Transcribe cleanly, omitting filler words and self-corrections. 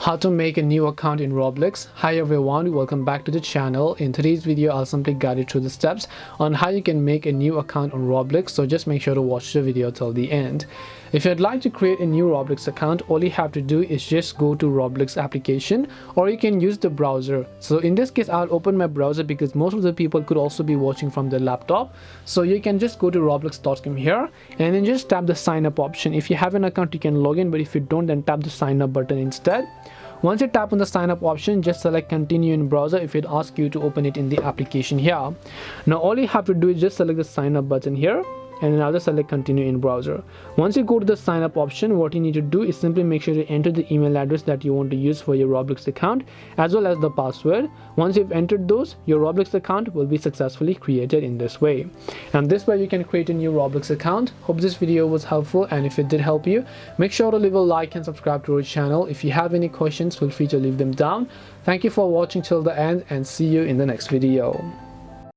How to make a new account in Roblox. Hi everyone, welcome back to the channel. In today's video I'll simply guide you through the steps on how you can make a new account on Roblox, so just make sure to watch the video till the end. If you'd like to create a new Roblox account, all you have to do is just go to Roblox application, or you can use the browser. So in this case I'll open my browser because most of the people could also be watching from their laptop. So you can just go to roblox.com here and then just tap the sign up option. If you have an account you can log in, but if you don't, then tap the sign up button instead. Once you tap on the sign up option, just select continue in browser if it asks you to open it in the application here. Now all you have to do is just select the sign up button here and then I'll just select continue in browser. Once you go to the sign up option, what you need to do is simply make sure to enter the email address that you want to use for your Roblox account as well as the password. Once you've entered those, your Roblox account will be successfully created in this way. And this way you can create a new Roblox account. Hope this video was helpful, and if it did help you, make sure to leave a like and subscribe to our channel. If you have any questions, feel free to leave them down. Thank you for watching till the end and see you in the next video.